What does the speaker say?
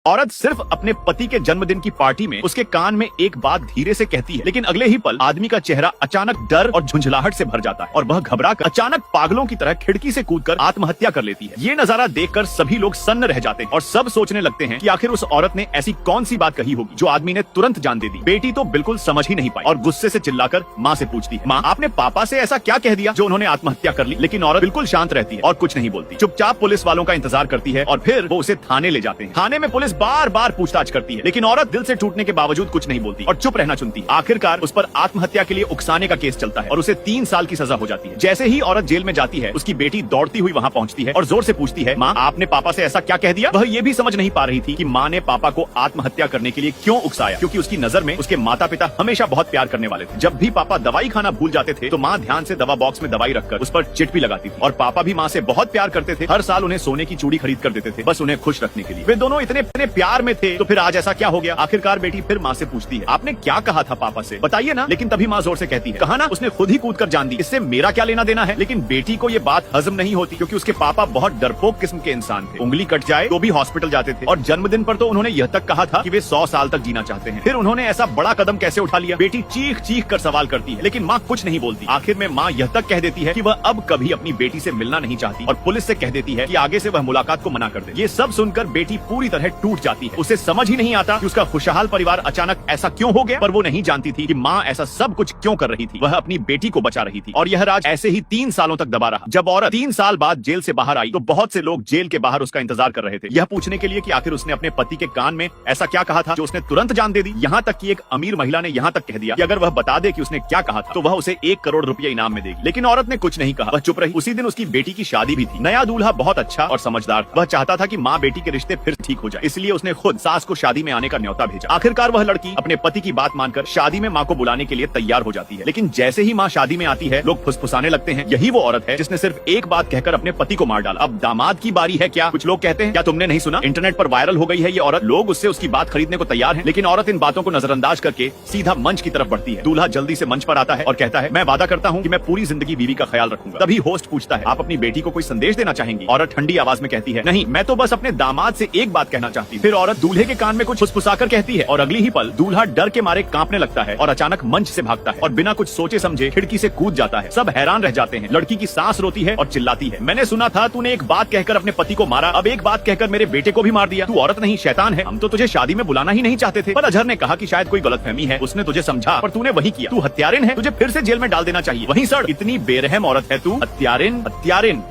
औरत सिर्फ अपने पति के जन्मदिन की पार्टी में उसके कान में एक बात धीरे से कहती है, लेकिन अगले ही पल आदमी का चेहरा अचानक डर और झुंझलाहट से भर जाता है और वह घबराकर अचानक पागलों की तरह खिड़की से कूदकर आत्महत्या कर लेती है। ये नजारा देखकर सभी लोग सन्न रह जाते हैं और सब सोचने लगते हैं कि आखिर उस औरत ने ऐसी कौन सी बात कही होगी जो आदमी ने तुरंत जान दे दी। बेटी तो बिल्कुल समझ ही नहीं पाई और गुस्से से चिल्लाकर माँ से पूछती है, माँ आपने पापा से ऐसा क्या कह दिया जो उन्होंने आत्महत्या कर ली। लेकिन औरत बिल्कुल शांत रहती है और कुछ नहीं बोलती, चुपचाप पुलिस वालों का इंतजार करती है और फिर वो उसे थाने ले जाते हैं। थाने में पुलिस बार बार पूछताछ करती है, लेकिन औरत दिल से टूटने के बावजूद कुछ नहीं बोलती और चुप रहना चुनती है। आखिरकार उस पर आत्महत्या के लिए उकसाने का केस चलता है और उसे 3 साल की सजा हो जाती है। जैसे ही औरत जेल में जाती है, उसकी बेटी दौड़ती हुई वहाँ पहुँचती है और जोर से पूछती है, माँ आपने पापा से ऐसा क्या कह दिया। वह ये भी समझ नहीं पा रही थी कि माँ ने पापा को आत्महत्या करने के लिए क्यों उकसाया, क्योंकि उसकी नजर में उसके माता पिता हमेशा बहुत प्यार करने वाले थे। जब भी पापा दवाई खाना भूल जाते थे तो माँ ध्यान से दवा बॉक्स में दवाई रखकर उस पर चिट भी लगाती थी और पापा भी माँ से बहुत प्यार करते थे। हर साल उन्हें सोने की चूड़ी खरीद कर देते थे, बस उन्हें खुश रखने के लिए। वे दोनों इतने प्यार में थे, तो फिर आज ऐसा क्या हो गया। आखिरकार बेटी फिर माँ से पूछती है, आपने क्या कहा था पापा से, बताइए ना। लेकिन तभी माँ जोर से कहती है, कहा ना उसने खुद ही कूद कर जान दी, इससे मेरा क्या लेना देना है। लेकिन बेटी को ये बात हजम नहीं होती, क्योंकि उसके पापा बहुत डरपोक किस्म के इंसान थे। उंगली कट जाए तो भी हॉस्पिटल जाते थे और जन्मदिन पर तो उन्होंने यह तक कहा था कि वे 100 साल तक जीना चाहते हैं। फिर उन्होंने ऐसा बड़ा कदम कैसे उठा लिया। बेटी चीख चीख कर सवाल करती है, लेकिन माँ कुछ नहीं बोलती। आखिर में माँ यह तक कह देती है कि वह अब कभी अपनी बेटी से मिलना नहीं चाहती और पुलिस से कह देती है कि आगे से वह मुलाकात को मना कर दे। ये सब सुनकर बेटी पूरी तरह टूट जाती है। उसे समझ ही नहीं आता कि उसका खुशहाल परिवार अचानक ऐसा क्यों हो गया, पर वो नहीं जानती थी कि माँ ऐसा सब कुछ क्यों कर रही थी। वह अपनी बेटी को बचा रही थी और यह राज ऐसे ही 3 सालों तक दबा रहा। जब औरत 3 साल बाद जेल से बाहर आई तो बहुत से लोग जेल के बाहर उसका इंतजार कर रहे थे, यह पूछने के लिए कि आखिर उसने अपने पति के कान में ऐसा क्या कहा था जो उसने तुरंत जान दे दी। यहाँ तक कि एक अमीर महिला ने यहाँ तक कह दिया कि अगर वह बता दे कि उसने क्या कहा था तो वह उसे 1 करोड़ रुपया इनाम में देगी। लेकिन औरत ने कुछ नहीं कहा, वह चुप रही। उसी दिन उसकी बेटी की शादी भी थी। नया दूल्हा बहुत अच्छा और समझदार था। वह चाहता था कि माँ बेटी के रिश्ते फिर ठीक हो जाए, इसलिए उसने खुद सास को शादी में आने का न्योता भेजा। आखिरकार वह लड़की अपने पति की बात मानकर शादी में माँ को बुलाने के लिए तैयार हो जाती है। लेकिन जैसे ही माँ शादी में आती है, लोग फुसफुसाने लगते हैं, यही वो औरत है जिसने सिर्फ एक बात कहकर अपने पति को मार डाला। अब दामाद की बारी है क्या, कुछ लोग कहते हैं। क्या तुमने नहीं सुना, इंटरनेट पर वायरल हो गई है ये औरत। लोग उससे उसकी बात खरीदने को तैयार हैं, लेकिन औरत इन बातों को नजरअंदाज करके सीधा मंच की तरफ बढ़ती है। दूल्हा जल्दी से मंच पर आता है और कहता है, मैं वादा करता हूँ कि मैं पूरी जिंदगी बीवी का ख्याल रखूंगा। तभी होस्ट पूछता है, आप अपनी बेटी को कोई संदेश देना चाहेंगी। औरत ठंडी आवाज में कहती है, नहीं, मैं तो बस अपने दामाद से एक बात कहना चाहती हूँ। फिर औरत दूल्हे के कान में कुछ फुसफुसाकर कहती है और अगली ही पल दूल्हा डर के मारे कांपने लगता है और अचानक मंच से भागता है और बिना कुछ सोचे समझे खिड़की से कूद जाता है। सब हैरान रह जाते हैं। लड़की की सांस रोती है और चिल्लाती है, मैंने सुना था तूने एक बात कहकर अपने पति को मारा, अब एक बात कहकर मेरे बेटे को भी मार दिया। तू औरत नहीं शैतान है। हम तो तुझे शादी में बुलाना ही नहीं चाहते थे, पर अजहर ने कहा कि शायद कोई गलतफहमी है, उसने तुझे समझा पर तूने वही किया। तू हत्यारिन है, तुझे फिर से जेल में डाल देना चाहिए। वहीं सड़, इतनी बेरहम औरत है तू, हत्यारिन हत्यारिन।